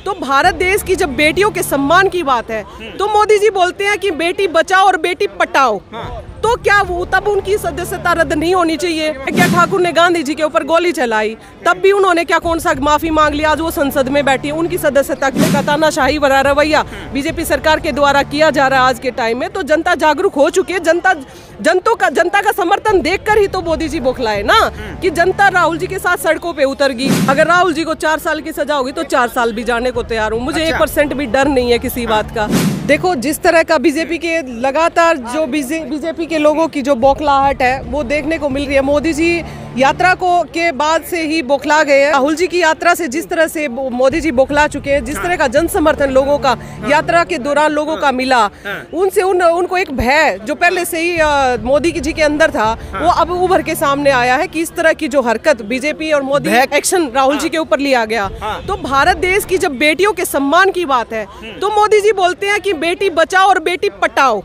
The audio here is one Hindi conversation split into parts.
तो भारत देश की जब बेटियों के सम्मान की बात है तो मोदी जी बोलते हैं कि बेटी बचाओ और बेटी पटाओ। तो क्या वो तब उनकी सदस्यता रद्द नहीं होनी चाहिए? क्या ठाकुर ने गांधी जी के ऊपर गोली चलाई, तब भी उन्होंने क्या कौन सा माफी मांग लिया? आज वो संसद में बैठी, उनकी सदस्यता का तानाशाही भरा रवैया बीजेपी सरकार के द्वारा किया जा रहा है आज के टाइम में। तो जनता जागरूक हो चुकी है। जनता का समर्थन देखकर ही तो मोदी जी बौखलाए ना कि जनता राहुल जी के साथ सड़कों पे उतर गई। अगर राहुल जी को 4 साल की सजा होगी तो 4 साल भी जाने को तैयार हूँ। मुझे 1% भी डर नहीं है किसी बात का। देखो, जिस तरह का बीजेपी के लगातार जो बीजेपी के लोगों की जो बौखलाहट है वो देखने को मिल रही है। मोदी जी यात्रा के बाद से ही बौखला गए हैं। राहुल जी की यात्रा से जिस तरह से मोदी जी बौखला चुके हैं, जिस तरह का जन समर्थन लोगों का यात्रा के दौरान लोगों का मिला, उनसे उनको एक भय जो पहले से ही मोदी जी के अंदर था वो अब उभर के सामने आया है कि इस तरह की जो हरकत बीजेपी और मोदी एक्शन राहुल जी के ऊपर लिया गया। तो भारत देश की जब बेटियों के सम्मान की बात है तो मोदी जी बोलते हैं कि बेटी बचाओ और बेटी पटाओ।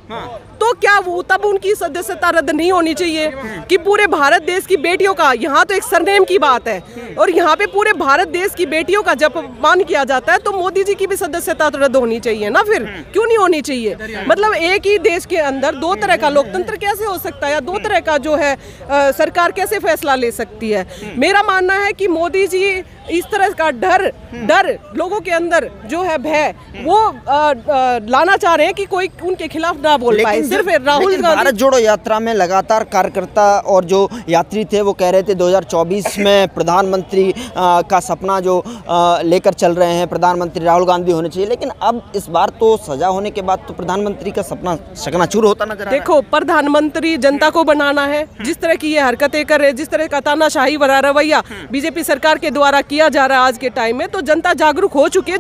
तो क्या वो तब उनकी सदस्यता रद्द नहीं होनी चाहिए कि पूरे भारत देश की बेटियों का, यहाँ तो एक सरनेम की बात है और यहाँ पे पूरे भारत देश की बेटियों का जब अपमान किया जाता है तो मोदी जी की भी सदस्यता तो रद्द होनी चाहिए ना। फिर क्यों नहीं होनी चाहिए? मतलब एक ही देश के अंदर 2 तरह का लोकतंत्र कैसे हो सकता है या 2 तरह का जो है सरकार कैसे फैसला ले सकती है? मेरा मानना है कि मोदी जी इस तरह का डर लोगों के अंदर जो है भय वो लाना चाह रहे हैं कि कोई उनके खिलाफ ना बोल पाए। सिर्फ राहुल गांधी भारत जोड़ो यात्रा में लगातार कार्यकर्ता और जो यात्री थे वो कह रहे थे 2024 में प्रधानमंत्री का सपना जो लेकर चल रहे हैं, प्रधानमंत्री राहुल गांधी होने चाहिए। लेकिन अब इस बार तो सजा होने के बाद तो प्रधानमंत्री का सपना चकनाचूर होता नजर आ रहा है। देखो, प्रधानमंत्री जनता को बनाना है। जिस तरह की ये हरकतें कर रहे हैं, जिस तरह का तानाशाही भरा रवैया बीजेपी सरकार के द्वारा किया जा रहा है आज के टाइम में, तो जनता जागरूक हो चुकी है।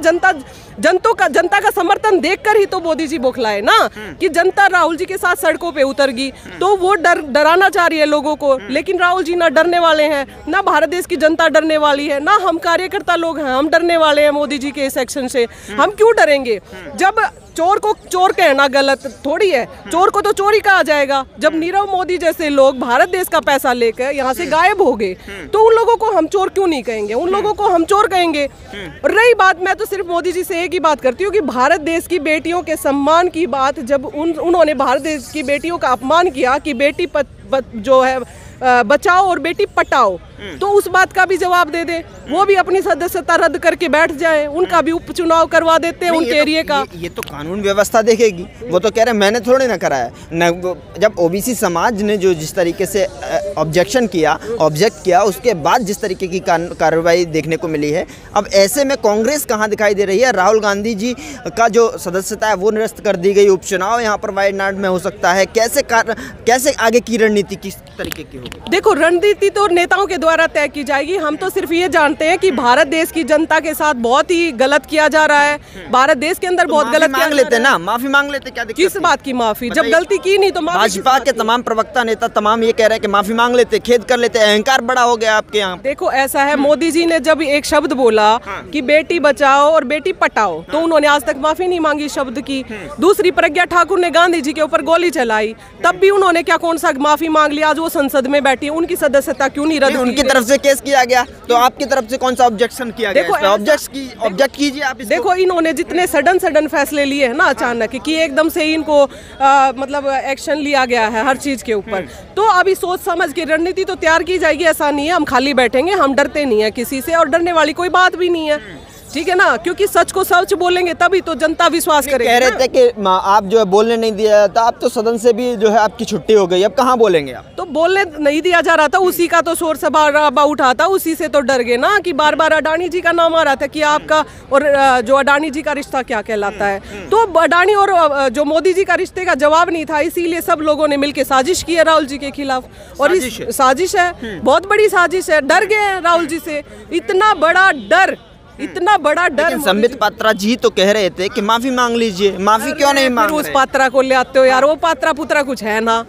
जनता का समर्थन देखकर ही तो मोदी जी बौखलाए ना कि जनता राहुल जी के साथ सड़कों पे उतर गई। तो वो डराना चाह रही है लोगों को, लेकिन राहुल जी ना डरने वाले हैं, ना भारत देश की जनता डरने वाली है, ना हम कार्यकर्ता लोग हैं हम डरने वाले हैं मोदी जी के इस एक्शन से। हम क्यों डरेंगे? जब चोर को चोर कहना गलत थोड़ी है, चोर को तो चोर ही कहा जाएगा। जब नीरव मोदी जैसे लोग भारत देश का पैसा लेकर यहाँ से गायब हो गए तो उन लोगों को हम चोर क्यों नहीं कहेंगे? उन लोगों को हम चोर कहेंगे। रही बात, मैं तो सिर्फ मोदी जी से एक ही बात करती हूँ कि भारत देश की बेटियों के सम्मान की बात, जब उन्होंने भारत देश की बेटियों का अपमान किया कि बेटी जो है बचाओ और बेटी पटाओ, तो उस बात का भी जवाब दे दे। वो भी अपनी सदस्यता रद्द करके बैठ जाए, उनका भी उपचुनाव करवा देते हैं उनके एरिया का। ये तो कानून व्यवस्था देखेगी। वो तो कह रहे हैं मैंने थोड़ी ना कराया न। जब ओबीसी समाज ने जो जिस तरीके से ऑब्जेक्ट किया उसके बाद जिस तरीके की कार्रवाई देखने को मिली है, अब ऐसे में कांग्रेस कहाँ दिखाई दे रही है? राहुल गांधी जी का जो सदस्यता है वो निरस्त कर दी गई। उपचुनाव यहाँ पर वायनाड में हो सकता है। कैसे आगे की रणनीति किस तरीके की होगी? देखो, रणनीति तो नेताओं के द्वारा तय की जाएगी। हम तो सिर्फ ये जानते हैं कि भारत देश की जनता के साथ बहुत ही गलत किया जा रहा है। भारत देश के अंदर बहुत गलत मांग लेते ना, माफी मांग लेते। क्या दिक्कत? किस बात की माफी? जब गलती की नहीं तो माफी? भाजपा के तमाम प्रवक्ता नेता तमाम ये कह रहे हैं कि माफी मांग लेते, खेद कर लेते, अहंकार बड़ा हो गया आपके यहाँ। देखो, ऐसा है, मोदी जी ने जब एक शब्द बोला कि बेटी बचाओ और बेटी पटाओ, तो उन्होंने आज तक माफी नहीं मांगी शब्द की। दूसरी, प्रज्ञा ठाकुर ने गांधी जी के ऊपर गोली चलाई, तब भी उन्होंने क्या कौन सा माफी मांग लिया? आज वो संसद में बैठी, उनकी सदस्यता क्यों नहीं रद्द? उनकी तरफ से केस किया गया तो आपकी तरफ से कौन सा ऑब्जेक्शन किया गया? देखो, ऑब्जेक्ट कीजिए आप इसको। देखो, इन्होंने जितने सडन फैसले लिए हैं ना अचानक कि एकदम से इनको मतलब एक्शन लिया गया है हर चीज के ऊपर, तो अभी सोच समझ के रणनीति तो तैयार की जाएगी। ऐसा नहीं है हम खाली बैठेंगे, हम डरते नहीं है किसी से और डरने वाली कोई बात भी नहीं है। ठीक है ना, क्योंकि सच को सच बोलेंगे तभी तो जनता विश्वास करेगी। कह रहे थे कि आप जो है बोलने नहीं दिया जाता, अब तो सदन से भी जो है आपकी छुट्टी हो गई, अब कहाँ बोलेंगे आप? तो बोलने नहीं दिया जा रहा था, उसी का तो शोर शराबा उठा था, उसी से तो डर गए ना कि बार बार अडानी जी का नाम आ रहा था कि आपका और जो अडानी जी का रिश्ता क्या कहलाता है। तो अडानी और जो मोदी जी का रिश्ते का जवाब नहीं था, इसीलिए सब लोगों ने मिलकर साजिश की है राहुल जी के खिलाफ। और इस साजिश है, बहुत बड़ी साजिश है। डर गए हैं राहुल जी से, इतना बड़ा डर। संबित पात्रा जी तो कह रहे थे कि माफी मांग लीजिए, माफी क्यों नहीं मांग रहे? उस पात्रा को ले आते हो यार, वो पात्रा पुत्रा कुछ है ना।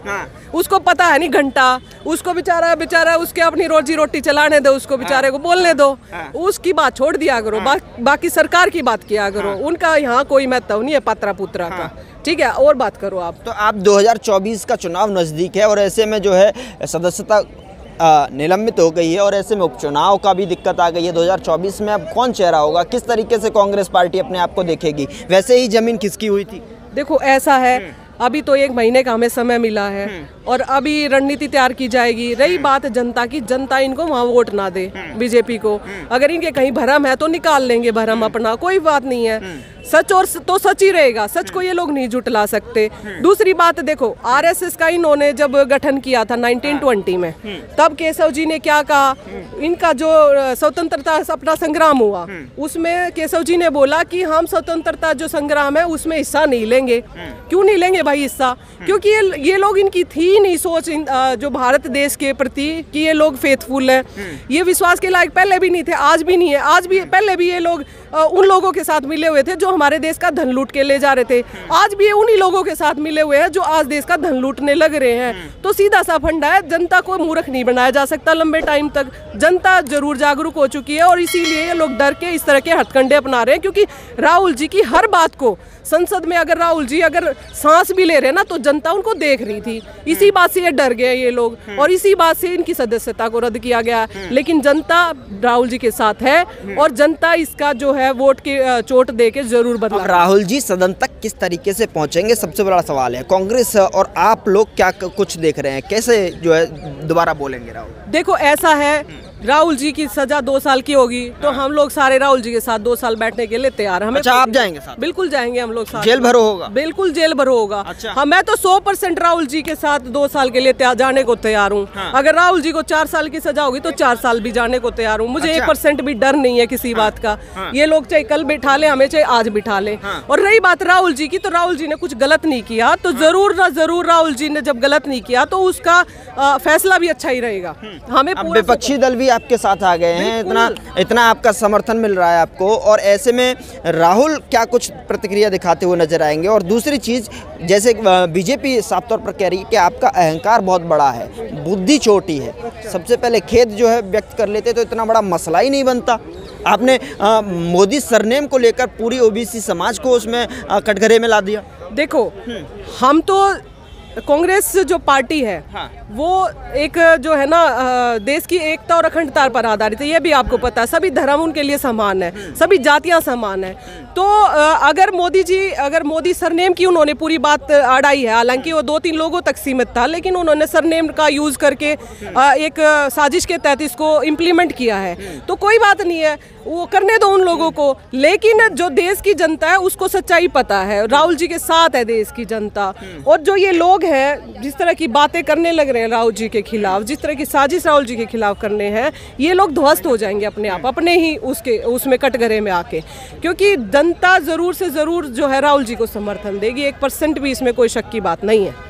उसको पता है नहीं घंटा, उसको बेचारा उसके अपनी रोजी रोटी चलाने दो, उसको बेचारे को बोलने दो, उसकी बात छोड़ दिया करो, बाकी सरकार की बात किया करो। उनका यहाँ कोई महत्व नहीं है पात्रा पुत्रा का। ठीक है, और बात करो आप। तो आप 2024 का चुनाव नजदीक है और ऐसे में जो है सदस्यता निलंबित हो गई है और ऐसे में उपचुनाव का भी दिक्कत आ गई है। 2024 में अब कौन चेहरा होगा, किस तरीके से कांग्रेस पार्टी अपने आप को देखेगी? वैसे ही जमीन खिसकी हुई थी। देखो ऐसा है, अभी तो 1 महीने का हमें समय मिला है और अभी रणनीति तैयार की जाएगी। रही बात जनता की, जनता इनको वहाँ वोट ना दे बीजेपी को। अगर इनके कहीं भरम है तो निकाल लेंगे भरम अपना, कोई बात नहीं है। सच और तो सच ही रहेगा, सच को ये लोग नहीं झुटला सकते। दूसरी बात देखो, आरएसएस का इन्होंने जब गठन किया था 1920 में, तब केशव जी ने क्या कहा, इनका जो स्वतंत्रता अपना संग्राम हुआ उसमें केशव जी ने बोला कि हम स्वतंत्रता जो संग्राम है उसमें हिस्सा नहीं लेंगे। क्यों नहीं लेंगे भाई हिस्सा? क्योंकि ये लोग, इनकी थी नहीं सोच जो भारत देश के प्रति कि ये लोग फेथफुल है। ये विश्वास के लायक पहले भी नहीं थे, आज भी नहीं है। आज भी, पहले भी ये लोग उन लोगों के साथ मिले हुए थे जो हमारे देश का धन लूट के ले जा रहे थे। आज भी ये उन्हीं लोगों के साथ मिले हुए हैं जो आज देश का धन लूटने लग रहे हैं। तो सीधा सा फंडा है, जनता को मूर्ख नहीं बनाया जा सकता लंबे टाइम तक। जनता जरूर जागरूक हो चुकी है और इसीलिए ये लोग डर के इस तरह के हथकंडे अपना रहे हैं। क्योंकि राहुल जी की हर बात को संसद में अगर राहुल जी अगर सांस भी ले रहे ना तो जनता उनको देख रही थी। इसी बात से ये डर गए ये लोग और इसी बात से इनकी सदस्यता को रद्द किया गया। लेकिन जनता राहुल जी के साथ है और जनता इसका जो है वोट के चोट दे के जरूर बदला। राहुल जी सदन तक किस तरीके से पहुंचेंगे, सबसे बड़ा सवाल है। कांग्रेस और आप लोग क्या कुछ देख रहे हैं, कैसे जो है दोबारा बोलेंगे राहुल? देखो ऐसा है, राहुल जी की सजा 2 साल की होगी तो हम लोग सारे राहुल जी के साथ 2 साल बैठने के लिए तैयार हैं। अच्छा, आप जाएंगे साथ? बिल्कुल जाएंगे हम लोग साथ। जेल भरो होगा? बिल्कुल जेल भरो होगा। अच्छा। हाँ, मैं तो 100% राहुल जी के साथ 2 साल के लिए जाने को तैयार हूँ। हाँ। अगर राहुल जी को 4 साल की सजा होगी तो 4 साल भी जाने को तैयार हूँ। मुझे 1% भी डर नहीं है किसी बात का। ये लोग चाहे कल बिठा ले हमें, चाहे आज बिठा ले। और रही बात राहुल जी की, तो राहुल जी ने कुछ गलत नहीं किया तो जरूर ना जरूर राहुल जी ने जब गलत नहीं किया तो उसका फैसला भी अच्छा ही रहेगा। हमें विपक्षी दल भी आपके साथ आ गए हैं, इतना आपका समर्थन मिल रहा है आपको, और ऐसे में राहुल क्या कुछ प्रतिक्रिया दिखाते हुए नजर आएंगे? और दूसरी चीज, जैसे बीजेपी साफ तौर पर कह रही है कि आपका अहंकार बहुत बड़ा है, बुद्धि छोटी है, सबसे पहले खेद जो है व्यक्त कर लेते तो इतना बड़ा मसला ही नहीं बनता। आपने मोदी सरनेम को लेकर पूरी ओबीसी समाज को उसमें कटघरे में ला दिया। देखो, हम तो कांग्रेस जो पार्टी है वो एक जो है ना देश की एकता और अखंडता पर आधारित है। ये भी आपको पता है, सभी धर्म उनके लिए समान है, सभी जातियां समान है। तो अगर मोदी सरनेम की उन्होंने पूरी बात अड़ाई है, हालांकि वो 2-3 लोगों तक सीमित था, लेकिन उन्होंने सरनेम का यूज करके एक साजिश के तहत इसको इम्प्लीमेंट किया है। तो कोई बात नहीं है, वो करने दो उन लोगों को। लेकिन जो देश की जनता है उसको सच्चाई पता है, राहुल जी के साथ है देश की जनता। और जो ये लोग हैं जिस तरह की बातें करने लग रहे हैं राहुल जी के खिलाफ, जिस तरह की साजिश राहुल जी के खिलाफ करने हैं, ये लोग ध्वस्त हो जाएंगे अपने आप, अपने ही उसमें कटघरे में आके। क्योंकि जनता जरूर से जरूर जो है राहुल जी को समर्थन देगी, 1% भी इसमें कोई शक की बात नहीं है।